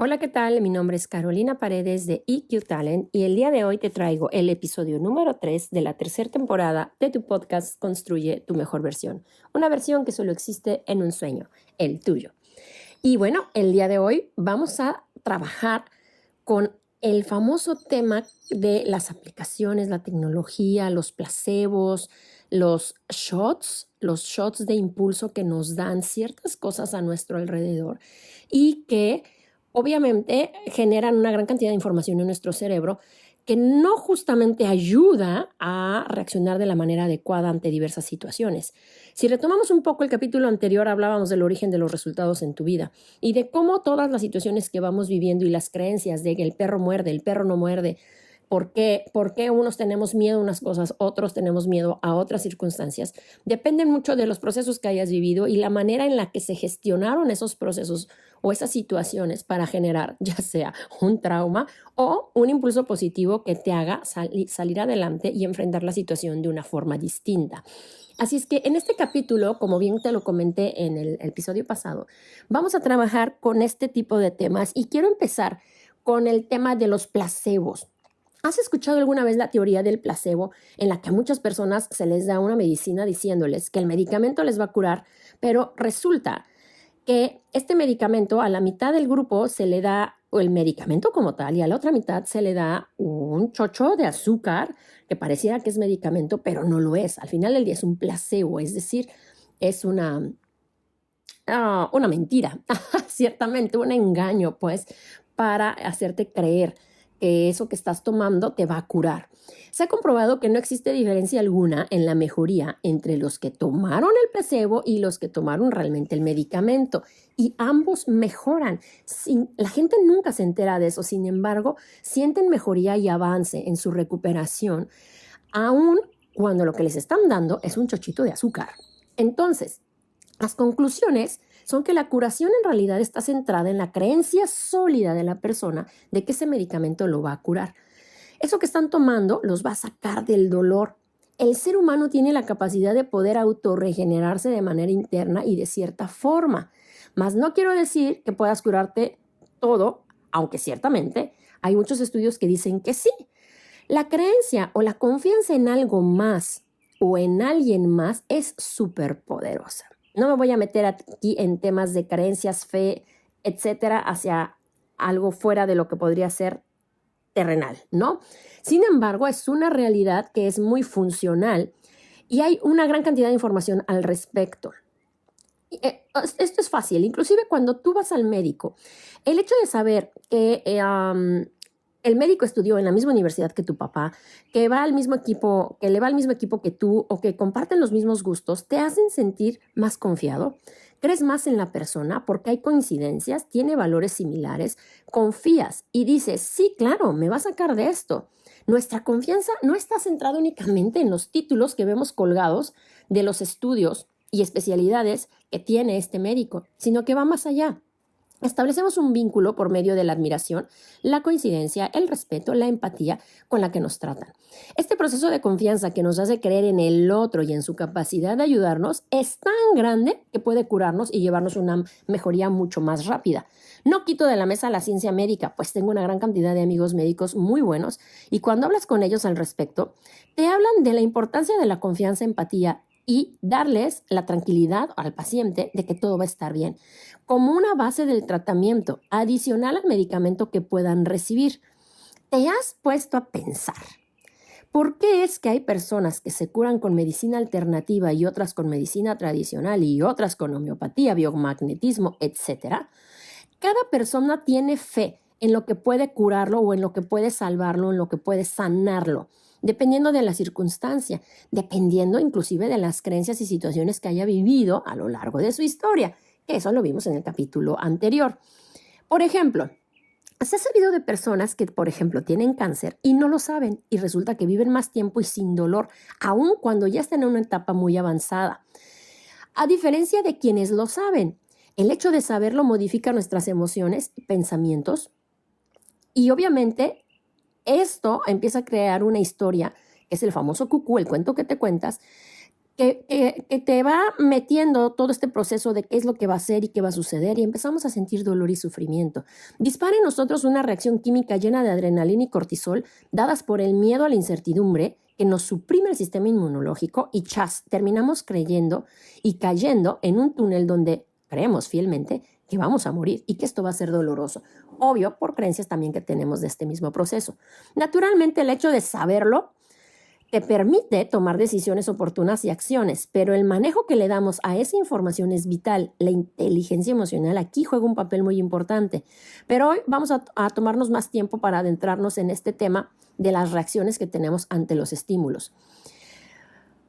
Hola, ¿qué tal? Mi nombre es Carolina Paredes de EQ Talent y el día de hoy te traigo el episodio número 3 de la tercera temporada de tu podcast Construye tu mejor versión. Una versión que solo existe en un sueño, el tuyo. Y bueno, el día de hoy vamos a trabajar con el famoso tema de las aplicaciones, la tecnología, los placebos, los shots de impulso que nos dan ciertas cosas a nuestro alrededor y que obviamente generan una gran cantidad de información en nuestro cerebro que no justamente ayuda a reaccionar de la manera adecuada ante diversas situaciones. Si retomamos un poco el capítulo anterior, hablábamos del origen de los resultados en tu vida y de cómo todas las situaciones que vamos viviendo y las creencias de que el perro muerde, el perro no muerde, por qué unos tenemos miedo a unas cosas, otros tenemos miedo a otras circunstancias, dependen mucho de los procesos que hayas vivido y la manera en la que se gestionaron esos procesos o esas situaciones para generar ya sea un trauma o un impulso positivo que te haga salir adelante y enfrentar la situación de una forma distinta. Así es que en este capítulo, como bien te lo comenté en el episodio pasado, vamos a trabajar con este tipo de temas y quiero empezar con el tema de los placebos. ¿Has escuchado alguna vez la teoría del placebo en la que a muchas personas se les da una medicina diciéndoles que el medicamento les va a curar, pero resulta que este medicamento a la mitad del grupo se le da o el medicamento como tal y a la otra mitad se le da un chocho de azúcar que pareciera que es medicamento, pero no lo es. Al final del día es un placebo, es decir, es una mentira, ciertamente un engaño, pues, para hacerte creer que eso que estás tomando te va a curar. Se ha comprobado que no existe diferencia alguna en la mejoría entre los que tomaron el placebo y los que tomaron realmente el medicamento. Y ambos mejoran. La gente nunca se entera de eso, sin embargo, sienten mejoría y avance en su recuperación, aun cuando lo que les están dando es un chochito de azúcar. Entonces, las conclusiones son que la curación en realidad está centrada en la creencia sólida de la persona de que ese medicamento lo va a curar. Eso que están tomando los va a sacar del dolor. El ser humano tiene la capacidad de poder autorregenerarse de manera interna y de cierta forma. Mas no quiero decir que puedas curarte todo, aunque ciertamente hay muchos estudios que dicen que sí. La creencia o la confianza en algo más o en alguien más es súper poderosa. No me voy a meter aquí en temas de creencias, fe, etcétera, hacia algo fuera de lo que podría ser terrenal, ¿no? Sin embargo, es una realidad que es muy funcional y hay una gran cantidad de información al respecto. Esto es fácil, inclusive cuando tú vas al médico, el hecho de saber que el médico estudió en la misma universidad que tu papá, que va al mismo equipo, que le va al mismo equipo que tú o que comparten los mismos gustos, te hacen sentir más confiado, crees más en la persona porque hay coincidencias, tiene valores similares, confías y dices, sí, claro, me va a sacar de esto. Nuestra confianza no está centrada únicamente en los títulos que vemos colgados de los estudios y especialidades que tiene este médico, sino que va más allá. Establecemos un vínculo por medio de la admiración, la coincidencia, el respeto, la empatía con la que nos tratan. Este proceso de confianza que nos hace creer en el otro y en su capacidad de ayudarnos es tan grande que puede curarnos y llevarnos una mejoría mucho más rápida. No quito de la mesa la ciencia médica, pues tengo una gran cantidad de amigos médicos muy buenos y cuando hablas con ellos al respecto, te hablan de la importancia de la confianza, empatía y darles la tranquilidad al paciente de que todo va a estar bien, como una base del tratamiento adicional al medicamento que puedan recibir. ¿Te has puesto a pensar por qué es que hay personas que se curan con medicina alternativa y otras con medicina tradicional y otras con homeopatía, biomagnetismo, etcétera? Cada persona tiene fe en lo que puede curarlo o en lo que puede salvarlo, en lo que puede sanarlo, dependiendo de la circunstancia, dependiendo inclusive de las creencias y situaciones que haya vivido a lo largo de su historia, que eso lo vimos en el capítulo anterior. Por ejemplo, se ha sabido de personas que, por ejemplo, tienen cáncer y no lo saben y resulta que viven más tiempo y sin dolor, aun cuando ya están en una etapa muy avanzada. A diferencia de quienes lo saben, el hecho de saberlo modifica nuestras emociones, pensamientos y obviamente esto empieza a crear una historia, que es el famoso cucú, el cuento que te cuentas, que te va metiendo todo este proceso de qué es lo que va a hacer y qué va a suceder y empezamos a sentir dolor y sufrimiento. Dispara en nosotros una reacción química llena de adrenalina y cortisol dadas por el miedo a la incertidumbre que nos suprime el sistema inmunológico y chas, terminamos creyendo y cayendo en un túnel donde creemos fielmente que vamos a morir y que esto va a ser doloroso. Obvio, por creencias también que tenemos de este mismo proceso. Naturalmente, el hecho de saberlo te permite tomar decisiones oportunas y acciones, pero el manejo que le damos a esa información es vital. La inteligencia emocional aquí juega un papel muy importante. Pero hoy vamos a tomarnos más tiempo para adentrarnos en este tema de las reacciones que tenemos ante los estímulos.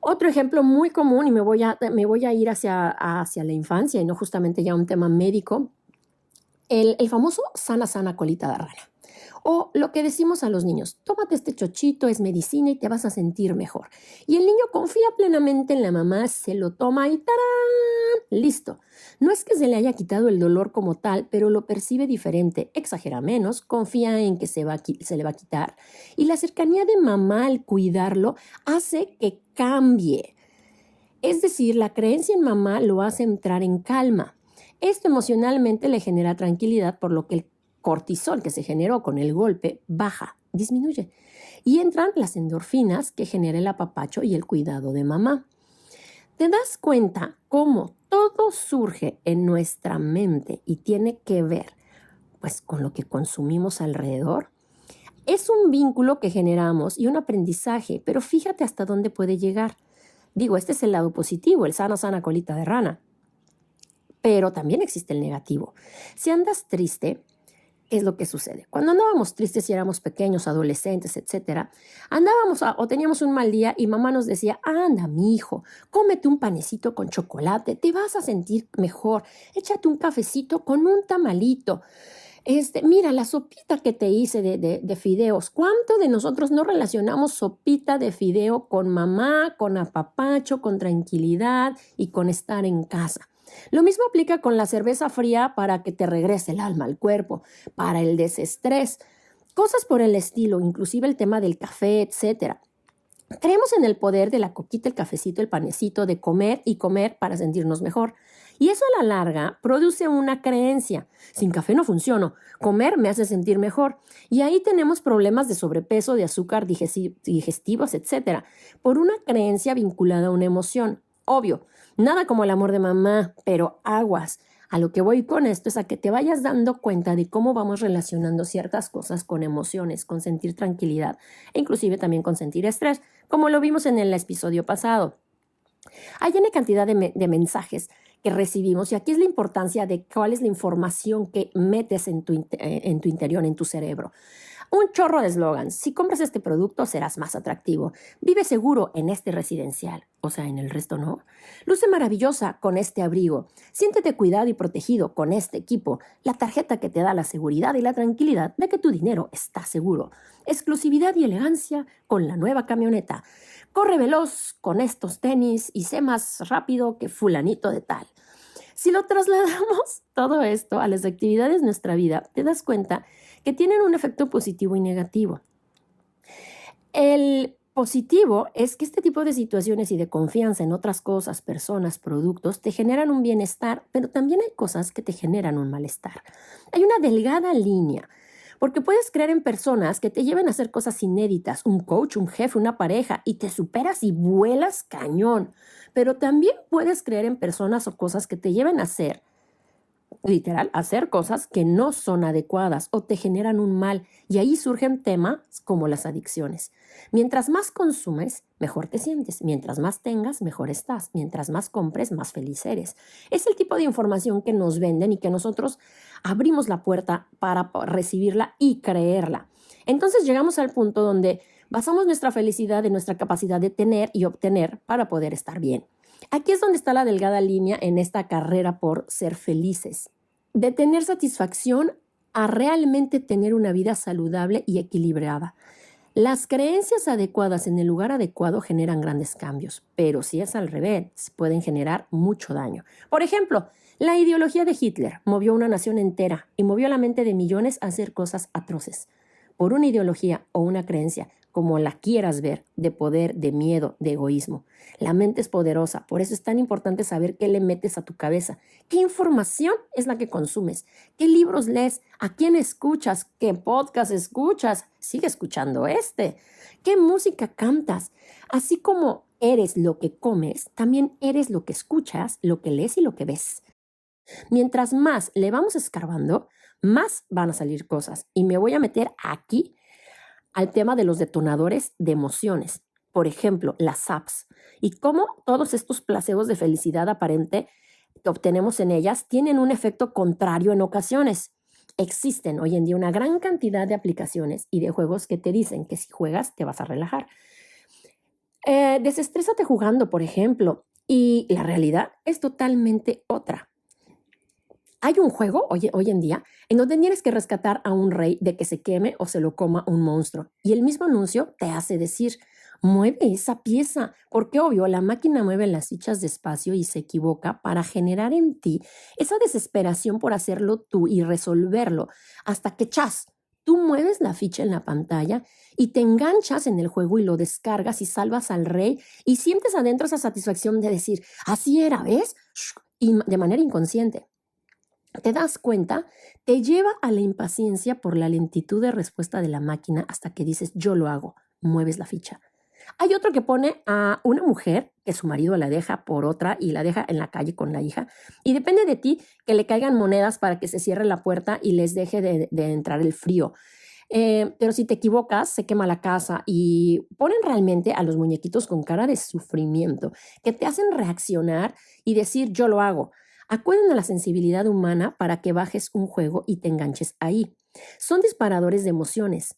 Otro ejemplo muy común, y me voy a ir hacia la infancia y no justamente ya un tema médico, el famoso sana colita de rana. O lo que decimos a los niños, tómate este chochito, es medicina y te vas a sentir mejor. Y el niño confía plenamente en la mamá, se lo toma y ¡tarán! Listo. No es que se le haya quitado el dolor como tal, pero lo percibe diferente, exagera menos, confía en que se le va a quitar. Y la cercanía de mamá al cuidarlo hace que cambie. Es decir, la creencia en mamá lo hace entrar en calma. Esto emocionalmente le genera tranquilidad, por lo que el cortisol que se generó con el golpe baja, disminuye. Y entran las endorfinas que genera el apapacho y el cuidado de mamá. ¿Te das cuenta cómo todo surge en nuestra mente y tiene que ver, pues, con lo que consumimos alrededor? Es un vínculo que generamos y un aprendizaje, pero fíjate hasta dónde puede llegar. Digo, este es el lado positivo, el sana colita de rana. Pero también existe el negativo. Si andas triste, ¿qué es lo que sucede? Cuando andábamos tristes y éramos pequeños, adolescentes, etcétera, o teníamos un mal día y mamá nos decía, anda, mi hijo, cómete un panecito con chocolate, te vas a sentir mejor, échate un cafecito con un tamalito. Mira, la sopita que te hice de fideos. ¿Cuánto de nosotros no relacionamos sopita de fideo con mamá, con apapacho, con tranquilidad y con estar en casa? Lo mismo aplica con la cerveza fría para que te regrese el alma al cuerpo, para el desestrés, cosas por el estilo, inclusive el tema del café, etcétera. Creemos en el poder de la coquita, el cafecito, el panecito, de comer y comer para sentirnos mejor. Y eso a la larga produce una creencia. Sin café no funciono. Comer me hace sentir mejor. Y ahí tenemos problemas de sobrepeso, de azúcar digestivos, etcétera, por una creencia vinculada a una emoción. Obvio, nada como el amor de mamá, pero aguas. A lo que voy con esto es a que te vayas dando cuenta de cómo vamos relacionando ciertas cosas con emociones, con sentir tranquilidad e inclusive también con sentir estrés, como lo vimos en el episodio pasado. Hay una cantidad de mensajes que recibimos y aquí es la importancia de cuál es la información que metes en tu interior, en tu cerebro. Un chorro de eslogans. Si compras este producto serás más atractivo. Vive seguro en este residencial. O sea, en el resto no. Luce maravillosa con este abrigo. Siéntete cuidado y protegido con este equipo. La tarjeta que te da la seguridad y la tranquilidad de que tu dinero está seguro. Exclusividad y elegancia con la nueva camioneta. Corre veloz con estos tenis y sé más rápido que fulanito de tal. Si lo trasladamos todo esto a las actividades de nuestra vida, te das cuenta que tienen un efecto positivo y negativo. El positivo es que este tipo de situaciones y de confianza en otras cosas, personas, productos, te generan un bienestar, pero también hay cosas que te generan un malestar. Hay una delgada línea, porque puedes creer en personas que te lleven a hacer cosas inéditas, un coach, un jefe, una pareja, y te superas y vuelas cañón. Pero también puedes creer en personas o cosas que te lleven a hacer, literal, hacer cosas que no son adecuadas o te generan un mal. Y ahí surgen temas como las adicciones. Mientras más consumes, mejor te sientes. Mientras más tengas, mejor estás. Mientras más compres, más feliz eres. Es el tipo de información que nos venden y que nosotros abrimos la puerta para recibirla y creerla. Entonces llegamos al punto donde basamos nuestra felicidad en nuestra capacidad de tener y obtener para poder estar bien. Aquí es donde está la delgada línea en esta carrera por ser felices. De tener satisfacción a realmente tener una vida saludable y equilibrada. Las creencias adecuadas en el lugar adecuado generan grandes cambios, pero si es al revés, pueden generar mucho daño. Por ejemplo, la ideología de Hitler movió una nación entera y movió la mente de millones a hacer cosas atroces. Por una ideología o una creencia como la quieras ver, de poder, de miedo, de egoísmo. La mente es poderosa, por eso es tan importante saber qué le metes a tu cabeza, qué información es la que consumes, qué libros lees, a quién escuchas, qué podcast escuchas, sigue escuchando qué música cantas. Así como eres lo que comes, también eres lo que escuchas, lo que lees y lo que ves. Mientras más le vamos escarbando, más van a salir cosas. Y me voy a meter aquí al tema de los detonadores de emociones. Por ejemplo, las apps. Y cómo todos estos placebos de felicidad aparente que obtenemos en ellas tienen un efecto contrario en ocasiones. Existen hoy en día una gran cantidad de aplicaciones y de juegos que te dicen que si juegas te vas a relajar. Desestrésate jugando, por ejemplo, y la realidad es totalmente otra. Hay un juego hoy en día en donde tienes que rescatar a un rey de que se queme o se lo coma un monstruo. Y el mismo anuncio te hace decir, mueve esa pieza, porque obvio, la máquina mueve las fichas despacio y se equivoca para generar en ti esa desesperación por hacerlo tú y resolverlo, hasta que chas, tú mueves la ficha en la pantalla y te enganchas en el juego y lo descargas y salvas al rey y sientes adentro esa satisfacción de decir, así era, ¿ves? Y de manera inconsciente. ¿Te das cuenta? Te lleva a la impaciencia por la lentitud de respuesta de la máquina hasta que dices, yo lo hago, mueves la ficha. Hay otro que pone a una mujer que su marido la deja por otra y la deja en la calle con la hija y depende de ti que le caigan monedas para que se cierre la puerta y les deje de entrar el frío. Pero si te equivocas, se quema la casa y ponen realmente a los muñequitos con cara de sufrimiento que te hacen reaccionar y decir yo lo hago. Acuden a la sensibilidad humana para que bajes un juego y te enganches ahí. Son disparadores de emociones.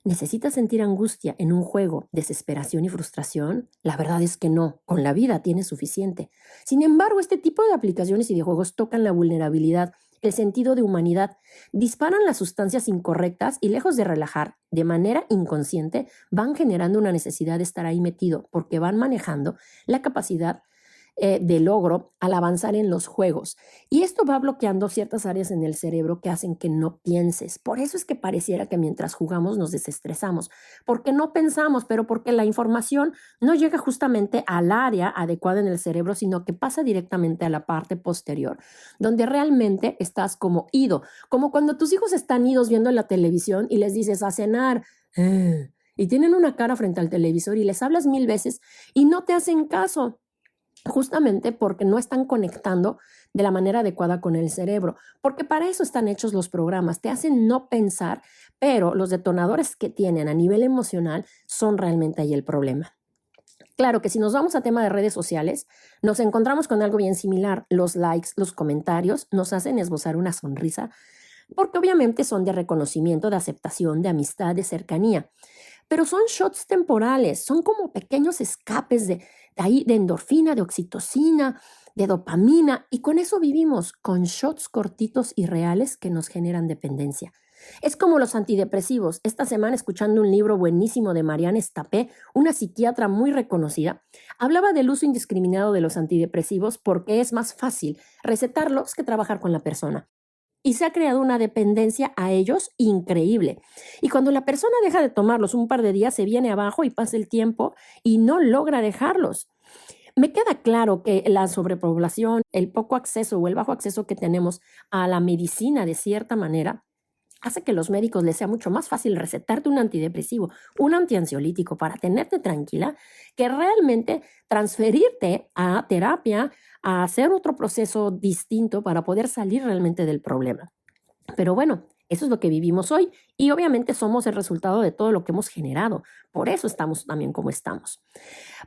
¿Necesitas sentir angustia en un juego, desesperación y frustración? La verdad es que no, con la vida tienes suficiente. Sin embargo, este tipo de aplicaciones y de juegos tocan la vulnerabilidad, el sentido de humanidad, disparan las sustancias incorrectas y lejos de relajar, de manera inconsciente, van generando una necesidad de estar ahí metido porque van manejando la capacidad de logro al avanzar en los juegos. Y esto va bloqueando ciertas áreas en el cerebro que hacen que no pienses. Por eso es que pareciera que mientras jugamos nos desestresamos, porque no pensamos, pero porque la información no llega justamente al área adecuada en el cerebro, sino que pasa directamente a la parte posterior, donde realmente estás como ido, como cuando tus hijos están idos viendo la televisión y les dices a cenar. Y tienen una cara frente al televisor y les hablas 1000 veces y no te hacen caso justamente porque no están conectando de la manera adecuada con el cerebro, porque para eso están hechos los programas, te hacen no pensar, pero los detonadores que tienen a nivel emocional son realmente ahí el problema. Claro que si nos vamos a tema de redes sociales, nos encontramos con algo bien similar. Los likes, los comentarios nos hacen esbozar una sonrisa, porque obviamente son de reconocimiento, de aceptación, de amistad, de cercanía. Pero son shots temporales, son como pequeños escapes de ahí de endorfina, de oxitocina, de dopamina, y con eso vivimos, con shots cortitos y reales que nos generan dependencia. Es como los antidepresivos. Esta semana, escuchando un libro buenísimo de Marianne Estapé, una psiquiatra muy reconocida, hablaba del uso indiscriminado de los antidepresivos porque es más fácil recetarlos que trabajar con la persona. Y se ha creado una dependencia a ellos increíble. Y cuando la persona deja de tomarlos un par de días, se viene abajo y pasa el tiempo y no logra dejarlos. Me queda claro que la sobrepoblación, el poco acceso o el bajo acceso que tenemos a la medicina de cierta manera, hace que los médicos les sea mucho más fácil recetarte un antidepresivo, un antiansiolítico para tenerte tranquila, que realmente transferirte a terapia, a hacer otro proceso distinto para poder salir realmente del problema. Pero bueno, eso es lo que vivimos hoy y obviamente somos el resultado de todo lo que hemos generado. Por eso estamos también como estamos.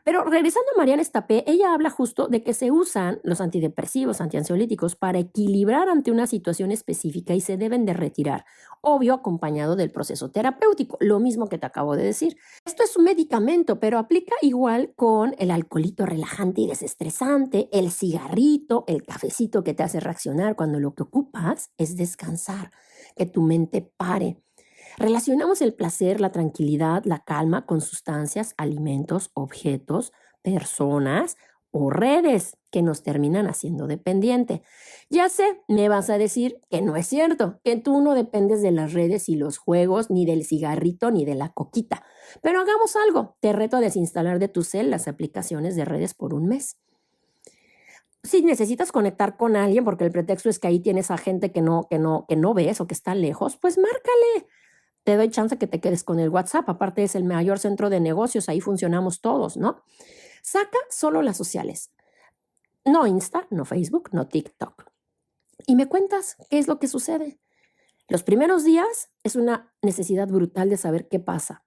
Pero regresando a Marianne Estapé, ella habla justo de que se usan los antidepresivos, antiansiolíticos para equilibrar ante una situación específica y se deben de retirar, obvio acompañado del proceso terapéutico, lo mismo que te acabo de decir. Esto es un medicamento, pero aplica igual con el alcoholito relajante y desestresante, el cigarrito, el cafecito que te hace reaccionar cuando lo que ocupas es descansar, que tu mente pare. Relacionamos el placer, la tranquilidad, la calma con sustancias, alimentos, objetos, personas o redes que nos terminan haciendo dependiente. Ya sé, me vas a decir que no es cierto, que tú no dependes de las redes y los juegos, ni del cigarrito, ni de la coquita. Pero hagamos algo, te reto a desinstalar de tu cel las aplicaciones de redes por un mes. Si necesitas conectar con alguien, porque el pretexto es que ahí tienes a gente que no ves o que está lejos, pues márcale. Te doy chance que te quedes con el WhatsApp, aparte es el mayor centro de negocios, ahí funcionamos todos, ¿no? Saca solo las sociales, no Insta, no Facebook, no TikTok. Y me cuentas qué es lo que sucede. Los primeros días es una necesidad brutal de saber qué pasa.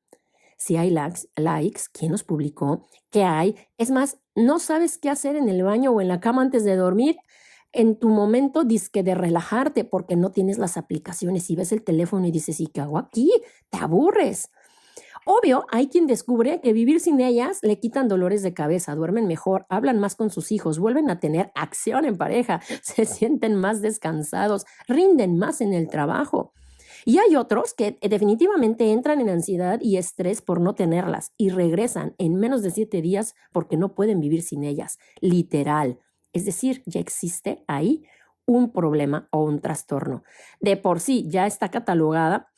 Si hay likes, quién los publicó, qué hay. Es más, no sabes qué hacer en el baño o en la cama antes de dormir. En tu momento disque de relajarte porque no tienes las aplicaciones y ves el teléfono y dices, ¿y qué hago aquí? Te aburres. Obvio, hay quien descubre que vivir sin ellas le quitan dolores de cabeza, duermen mejor, hablan más con sus hijos, vuelven a tener acción en pareja, se sienten más descansados, rinden más en el trabajo. Y hay otros que definitivamente entran en ansiedad y estrés por no tenerlas y regresan en menos de 7 días porque no pueden vivir sin ellas, literal. Es decir, ya existe ahí un problema o un trastorno. De por sí ya está catalogada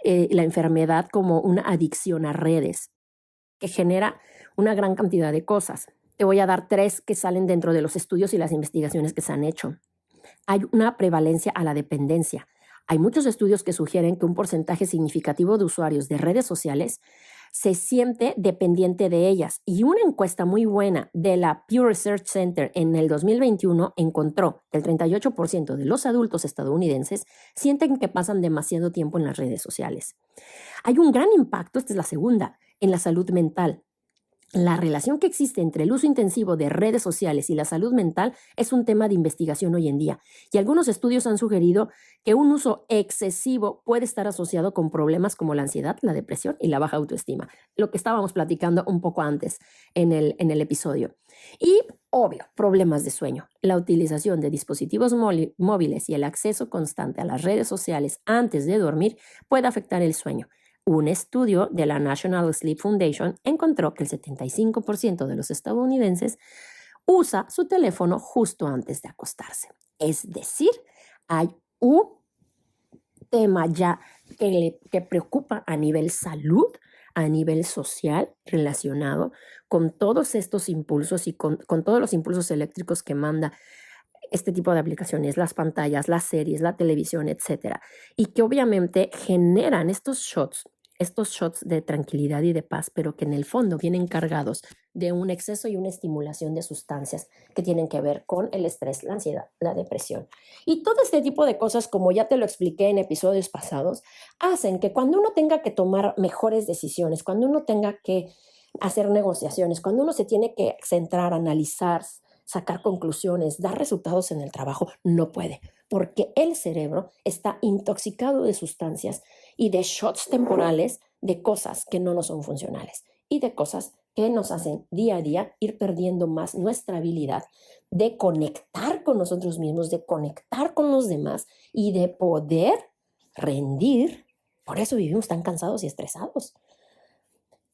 la enfermedad como una adicción a redes que genera una gran cantidad de cosas. Te voy a dar 3 que salen dentro de los estudios y las investigaciones que se han hecho. Hay una prevalencia a la dependencia. Hay muchos estudios que sugieren que un porcentaje significativo de usuarios de redes sociales se siente dependiente de ellas. Y una encuesta muy buena de la Pew Research Center en el 2021 encontró que el 38% de los adultos estadounidenses sienten que pasan demasiado tiempo en las redes sociales. Hay un gran impacto, esta es la segunda, en la salud mental. La relación que existe entre el uso intensivo de redes sociales y la salud mental es un tema de investigación hoy en día, y algunos estudios han sugerido que un uso excesivo puede estar asociado con problemas como la ansiedad, la depresión y la baja autoestima, lo que estábamos platicando un poco antes en el episodio. Y, obvio, problemas de sueño. La utilización de dispositivos móviles y el acceso constante a las redes sociales antes de dormir puede afectar el sueño. Un estudio de la National Sleep Foundation encontró que el 75% de los estadounidenses usa su teléfono justo antes de acostarse. Es decir, hay un tema ya que preocupa a nivel salud, a nivel social, relacionado con todos estos impulsos y con todos los impulsos eléctricos que manda este tipo de aplicaciones, las pantallas, las series, la televisión, etcétera, y que obviamente generan estos shots de tranquilidad y de paz, pero que en el fondo vienen cargados de un exceso y una estimulación de sustancias que tienen que ver con el estrés, la ansiedad, la depresión. Y todo este tipo de cosas, como ya te lo expliqué en episodios pasados, hacen que cuando uno tenga que tomar mejores decisiones, cuando uno tenga que hacer negociaciones, cuando uno se tiene que centrar, analizar, sacar conclusiones, dar resultados en el trabajo, no puede, porque el cerebro está intoxicado de sustancias y de shots temporales de cosas que no nos son funcionales y de cosas que nos hacen día a día ir perdiendo más nuestra habilidad de conectar con nosotros mismos, de conectar con los demás y de poder rendir. Por eso vivimos tan cansados y estresados.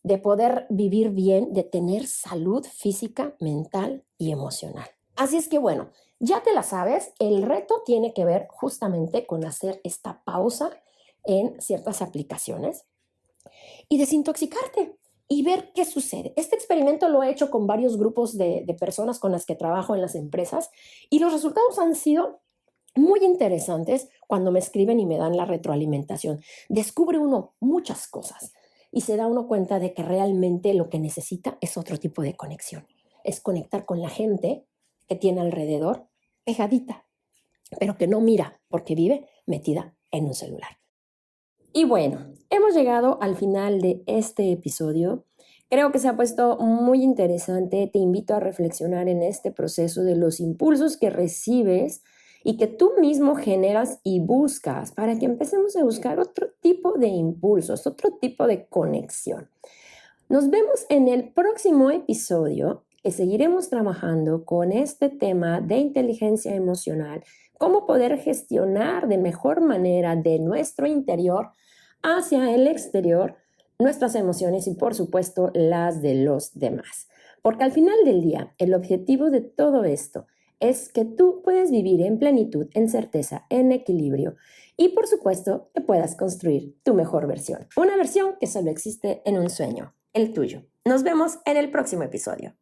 De poder vivir bien, de tener salud física, mental y emocional. Así es que bueno, ya te la sabes, el reto tiene que ver justamente con hacer esta pausa en ciertas aplicaciones y desintoxicarte y ver qué sucede. Este experimento lo he hecho con varios grupos de personas con las que trabajo en las empresas y los resultados han sido muy interesantes cuando me escriben y me dan la retroalimentación. Descubre uno muchas cosas y se da uno cuenta de que realmente lo que necesita es otro tipo de conexión. Es conectar con la gente que tiene alrededor pegadita, pero que no mira porque vive metida en un celular. Y bueno, hemos llegado al final de este episodio. Creo que se ha puesto muy interesante. Te invito a reflexionar en este proceso de los impulsos que recibes y que tú mismo generas y buscas para que empecemos a buscar otro tipo de impulsos, otro tipo de conexión. Nos vemos en el próximo episodio, que seguiremos trabajando con este tema de inteligencia emocional, cómo poder gestionar de mejor manera de nuestro interior hacia el exterior nuestras emociones y por supuesto las de los demás. Porque al final del día, el objetivo de todo esto es que tú puedes vivir en plenitud, en certeza, en equilibrio y por supuesto que puedas construir tu mejor versión. Una versión que solo existe en un sueño, el tuyo. Nos vemos en el próximo episodio.